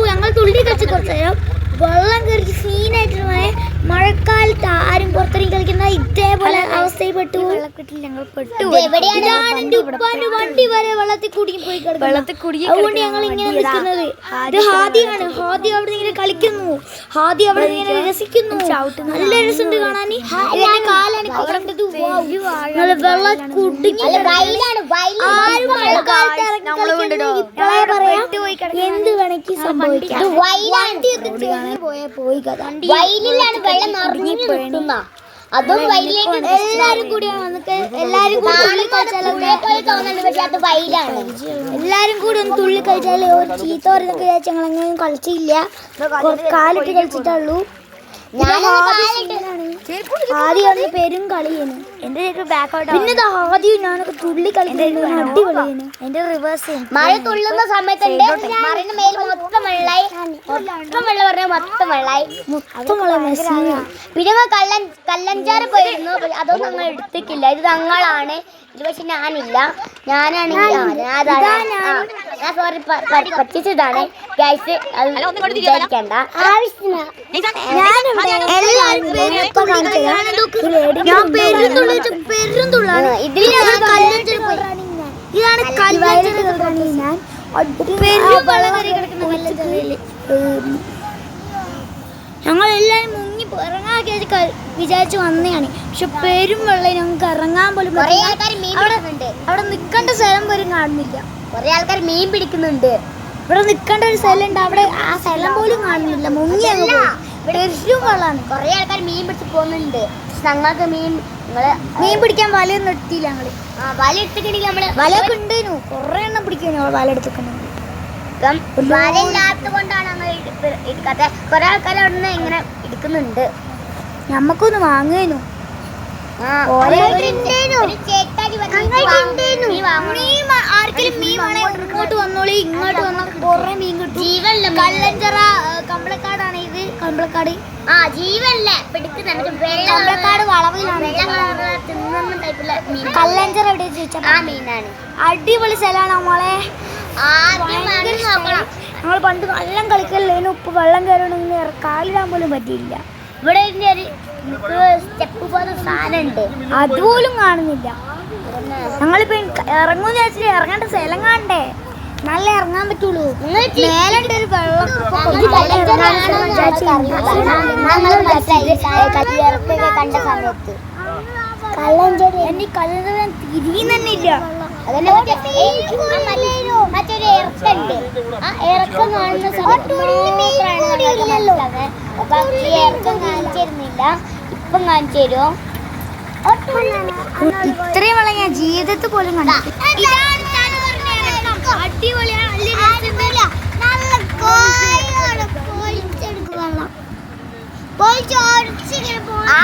ഞങ്ങൾ തുള്ളി കളിച്ച് കുറച്ച് നേരം വെള്ളം കയറി സീനായിട്ടുള്ള മഴക്കാലത്ത് ആരും പുറത്തിറങ്ങി കളിക്കുന്ന ഇതേപോലെ അവസ്ഥയിൽ പെട്ടു. ഞങ്ങൾ പെട്ടു. വണ്ടി വരെ വെള്ളത്തിൽ കുടുങ്ങി പോയി അതുകൊണ്ട് ഞങ്ങൾ ഇങ്ങനെ നിൽക്കുന്നത്. ഇത് ഹാദിയാണ്. ഹാദി അവിടെ ഇങ്ങനെ കളിക്കുന്നു. ഹാദി അവിടെ ഇങ്ങനെ രസിക്കുന്നു. നല്ല രസമുണ്ട് കാണാൻ. ഇതിന്റെ കാലാണ് കണ്ടത്. വെള്ളം കുടുങ്ങി എന്ത് വേണമെങ്കിൽ സംഭവിക്കാം. പോയി കഥ അതും എല്ലാരും കൂടിയാണ് എല്ലാരും കൂടി ഒന്ന് തുള്ളി കളിച്ചാൽ ഒരു ചീത്ത പറയുന്നൊക്കെ വിചാരിച്ചു ഞങ്ങൾ അങ്ങനെ കളിച്ചില്ല. കാലിട്ട് കളിച്ചിട്ടുള്ളൂ. ആദ്യം പെരും കളിയാണ്. എന്റെ പിന്നെ ആദ്യം ഞാനൊക്കെ തുള്ളി കളിക്കുന്നത് അടിപൊളിയാണ്. എന്റെ റിവേഴ്സ് മഴ തുള്ളുന്ന സമയത്ത് മറിന്റെ മേൽ മൊത്തം വെള്ളായി. പിന്നെ കല്ലഞ്ചാറ് പോയിരുന്നു. അതൊന്നും ഞങ്ങൾ എടുത്തിട്ടില്ല. ഇത് ഞങ്ങളാണ്. ഇത് പക്ഷെ ഞാനില്ല. ഞാനാണെങ്കിൽ ഞാൻ സോറി പറ്റിച്ചതാണ് ഗൈസ്. വിചാരിക്കണ്ട. ഞങ്ങളെല്ലാരും മുങ്ങി ഇറങ്ങാക്കി വിചാരിച്ചു വന്നതാണ്. പക്ഷെ പെരും വെള്ളം ഞങ്ങൾക്ക് ഇറങ്ങാൻ പോലും അവിടെ നിൽക്കേണ്ട സ്ഥലം പോലും കാണുന്നില്ല. കുറെ ആൾക്കാർ മീൻ പിടിക്കുന്നുണ്ട്. ഇവിടെ നിൽക്കേണ്ട ഒരു സ്ഥലം ഉണ്ട്. അവിടെ ആ സ്ഥലം പോലും കാണുന്നില്ല. മുങ്ങി പെരും വെള്ളമാണ്. കുറെ ആൾക്കാർ മീൻ പിടിച്ച് പോകുന്നുണ്ട്. ഞങ്ങൾക്ക് മീൻ പിടിക്കാൻ വലയൊന്നും എടുത്തില്ല. ഞങ്ങള് വല എടുത്തിട്ടുണ്ടെങ്കിൽ നമ്മള് വലയൊക്കെ ഉണ്ടേനു. കുറെ എണ്ണം പിടിക്കാൻ വല എടുത്തിട്ടുണ്ട്. വല ഇല്ലാത്തത് കൊണ്ടാണ് ഞങ്ങൾ എടുക്കാത്ത. കുറെ ആൾക്കാർ അവിടെ നിന്ന് ഇങ്ങനെ എടുക്കുന്നുണ്ട്. ഞമ്മക്കൊന്ന് വാങ്ങേനു. ഇങ്ങോട്ട് വന്നോളി. ഇങ്ങോട്ട് വന്ന കൊറേ മീൻ കിട്ടും. ജീവല്ല കല്ലഞ്ചറ കമ്പളക്കാടാണ് ഇത്. കമ്പളക്കാട് ജീവല്ല കമ്പളക്കാട് വളവിലാണ്. കല്ലഞ്ചറ എവിടെ ചോദിച്ചാൽ ആ മീനാണ്. അടിപൊളി സ്ഥലമാണ് നമ്മളെ. ഞങ്ങൾ പണ്ട് നല്ല കളിക്കല്ലേനു. ഉപ്പ് വെള്ളം കയറണമെങ്കിൽ കാലിടാൻ പോലും പറ്റിയില്ല. ഇവിടെ സ്റ്റെപ്പ് പോലെ സാധനമുണ്ട്. അതുപോലും കാണുന്നില്ല. ഞങ്ങളിപ്പോ ഇറങ്ങുന്ന വെച്ചിട്ട് ഇറങ്ങേണ്ട സ്ഥലം കാണണ്ടേ. നല്ല ഇറങ്ങാൻ പറ്റുള്ളൂ. മേലുണ്ട് ഒരു വെള്ളം. കണ്ട സമയത്ത് കല്ലഞ്ചേരി എന്നെ കല്ലഞ്ചേരി തിരിയും തന്നെ ഇല്ല. മറ്റൊരു ഇറക്കുണ്ട്. ആ ഇറക്കം കാണുന്ന സമയത്ത് ഇറക്കം കാണിച്ചിരുന്നില്ല. ഇപ്പം കാണിച്ചു തരുമോ? ഇത്രയും വെള്ളം ഞാൻ ജീവിതത്തിൽ പോലും കണ്ടു.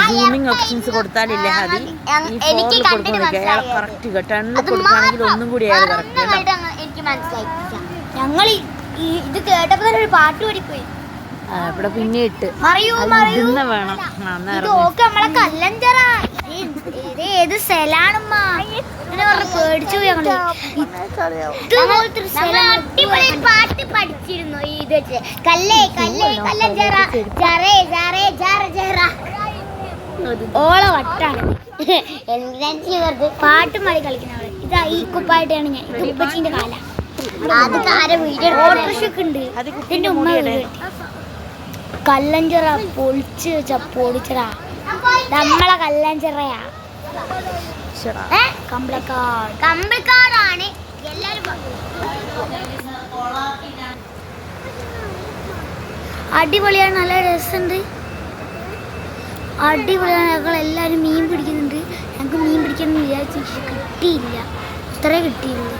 സൂമിംഗ് ഓപ്ഷൻസ് കൊടുത്താലില്ലേ ഹതി ഈ ഫോണിൽ കൊടുക്കുന്നത് അയാൾ കറക്റ്റ് കേട്ടോ. കൊടുക്കുകയാണെങ്കിൽ ഒന്നും കൂടി അയാൾ കറക്റ്റ്. എനിക്ക് മനസ്സിലായി. ഞങ്ങൾ ഇത് കേട്ടപ്പോ തന്നെ ഒരു പാട്ട് ഓടിപ്പോയി. ഇവിടെ പിന്നെ ഇട്ട് ഇടുന്ന വേണം. നമ്മളെ കല്ലഞ്ചറ ഇത് ഏത് സ്ഥലാണമ്മ പേടിച്ചു പോയി. ഞങ്ങള് അടിപൊളി പാട്ട് പഠിച്ചിരുന്നു. ഇത് വെച്ച് കല്ലേ കല്ലേ കല്ലഞ്ചറ ജറേ ജറേ ജറ ജറ ഓള വട്ടാണ്. പാട്ട് മതി കളിക്കുന്നവള്. ഇതാ ഈ കുപ്പായിട്ടാണ് ഞാൻ. ഇത് ഉപ്പച്ചീന്റെ കാല. ഓട്ടോറിക്ഷ ഉണ്ട്. ഇതിന്റെ ഉമ്മ കല്ലഞ്ചറ പൊളിച്ച് പൊളിച്ചടാ. നമ്മളെ കല്ലഞ്ചറയാ. കമ്പളക്കാടാണ് എല്ലാരും. അടിപൊളിയാണ്. നല്ല രസമുണ്ട്. അടിപൊളിയാണ്. ഞങ്ങൾ എല്ലാവരും മീൻ പിടിക്കുന്നുണ്ട്. ഞങ്ങൾക്ക് മീൻ പിടിക്കണം എന്ന് വിചാരിച്ചു. കിട്ടിയില്ല. ഇത്രേ കിട്ടിയുള്ളൂ.